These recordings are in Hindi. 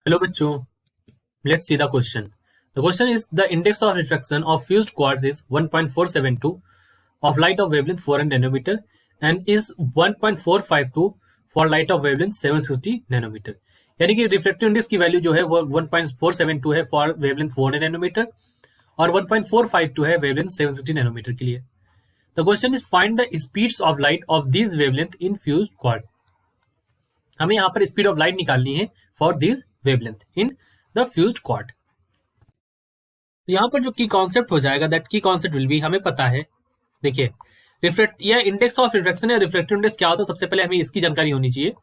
Hello bachcho, let's see the question. The question is the index of refraction of fused quartz is 1.472 of light of wavelength 400 nanometer and is 1.452 for light of wavelength 760 nanometer. यानी कि रिफ्रैक्टिव इंडेक्स की वैल्यू जो है वो 1.472 है फॉर वेवलेंथ 400 नैनोमीटर और 1.452 है वेवलेंथ 760 नैनोमीटर के लिए. The question is find the speeds of light of this wavelength in fused quartz. हमें यहाँ पर स्पीड ऑफ लाइट निकालनी है for this wavelength in the fused quartz. तो यहाँ पर जो की कॉन्सेप्ट हो जाएगा दैट की कॉन्सेप्ट विल बी, हमें पता है, देखिए रिफ्लेक्ट या इंडेक्स ऑफ रिफ्लेक्शन या रिफ्लेक्टिव इंडेक्स क्या होता है, सबसे पहले हमें इसकी जानकारी होनी चाहिए.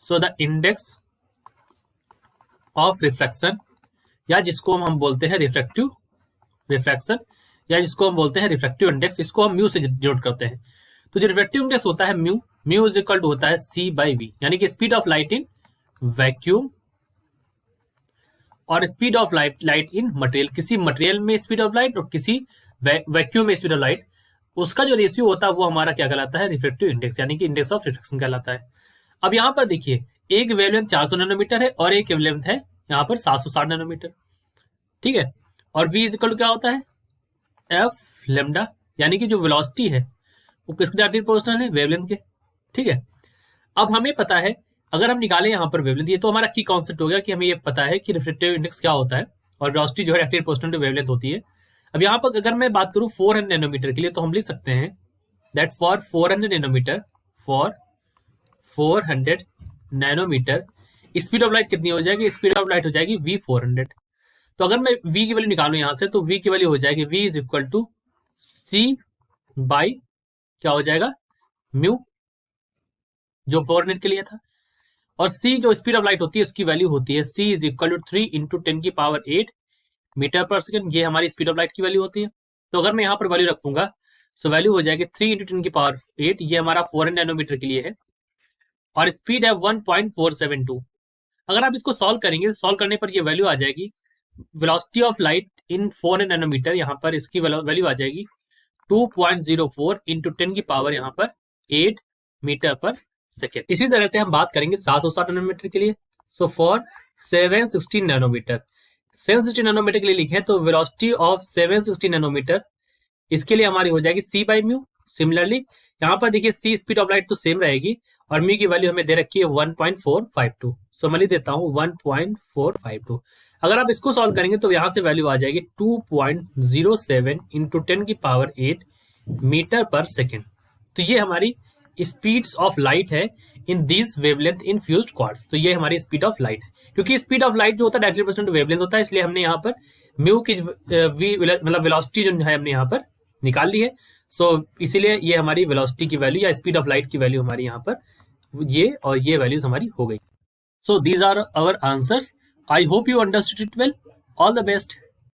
So the index of reflection या जिसको हम बोलते हैं रिफ्लेक्टिव रिफ्लेक्शन या जिसको हम बोलते हैं रिफ्लेक्टिव इंडेक्स, इसको हम म्यू से डिनोट करते हैं. तो जो रिफ्लेक्टिव इंडेक्स होता है म्यू इज इक्वल टू होता है सी बाई वी, यानी कि speed of light in vacuum और speed of light in material. किसी मटेरियल में स्पीड ऑफ लाइट और किसी वैक्यूम में स्पीड ऑफ लाइट, उसका जो रेशियो होता है वो हमारा क्या कहलाता है, रिफ्लेक्टिव इंडेक्स, यानी कि इंडेक्स ऑफ रिफ्लेक्शन कहलाता है. अब यहाँ पर देखिए एक वेवलेंथ 400 नैनोमीटर है और एक वेवलेंथ है यहाँ पर 760 नैनोमीटर, ठीक है. और v इज इक्वल टू क्या होता है, एफ लेमडा, यानी कि जो वेलोसिटी है वो किसके डायरेक्टली प्रोपोर्शनल है, वेवलेंथ के, ठीक है. अब हमें पता है अगर हम निकालें यहाँ पर वेवलेंथ, ये तो हमारा की कॉन्सेप्ट हो गया कि हमें ये पता है कि रिफ्लेक्टिव इंडेक्स क्या होता है और वेलोसिटी जो है डायरेक्टली प्रोपोर्शनल टू वेवलेंथ होती है. अब यहाँ पर अगर मैं बात करूँ 400 नैनोमीटर के लिए तो हम लिख सकते हैं that for 400 nanometre, for 400 nanometre speed of light कितनी हो जाएगी, स्पीड ऑफ लाइट हो जाएगी v 400. तो अगर मैं v की वैल्यू निकालूं यहाँ से तो v की वैल्यू हो जाएगी v is equal to c by क्या हो जाएगा म्यू, जो 400 के लिए था. और c जो स्पीड ऑफ लाइट होती है उसकी वैल्यू होती है c is equal to 3 into 10 की पावर 8 मीटर पर सेकेंड. ये हमारी स्पीड ऑफ लाइट की वैल्यू होती है. तो अगर मैं यहाँ पर वैल्यू रखूंगा सो वैल्यू हो जाएगी 3 इंटू 10 की पावर 8, ये हमारा 400 नैनोमीटर के लिए है और स्पीड है 1.472. अगर आप इसको सॉल्व करेंगे, सॉल्व करने पर ये वैल्यू आ जाएगी velocity of light in 400 nanometre, यहाँ पर इसकी वैल्यू आ जाएगी 2.04 इंटू 10 की पावर यहाँ पर 8 मीटर पर सेकेंड. इसी तरह से हम बात करेंगे 760 नैनोमीटर के लिए. सो फॉर 760 नैनोमीटर, 760 नैनोमीटर के लिए लिखे तो वेलोसिटी ऑफ 760 नैनोमीटर इसके लिए हमारी हो जाएगी सी बाई म्यू. सिमिलरली यहाँ पर देखिए सी स्पीड ऑफ लाइट तो सेम रहेगी और म्यू की वैल्यू हमें दे रखी है 1.452. सो मैं लिख देता हूँ 1.452. अगर आप इसको सॉल्व करेंगे तो यहाँ से वैल्यू आ जाएगी 2.07 इंटू 10 की पावर 8 मीटर पर सेकेंड. तो ये हमारी स्पीड्स ऑफ लाइट है in this wavelength in fused quartz. तो ये हमारी स्पीड ऑफ लाइट है, क्योंकि स्पीड ऑफ लाइट जो होता है डायरेक्टली प्रोपोर्शनल टू वेवलेंथ होता है, इसलिए हमने यहाँ पर म्यू की मतलब वेलोसिटी जो है हमने यहाँ पर निकाल ली है. सो इसीलिए ये हमारी वेलोसिटी की वैल्यू या स्पीड ऑफ लाइट की वैल्यू हमारी यहाँ पर ये और ये वैल्यूज हमारी हो गई. So these are our answers. I hope you understood it well. All the best.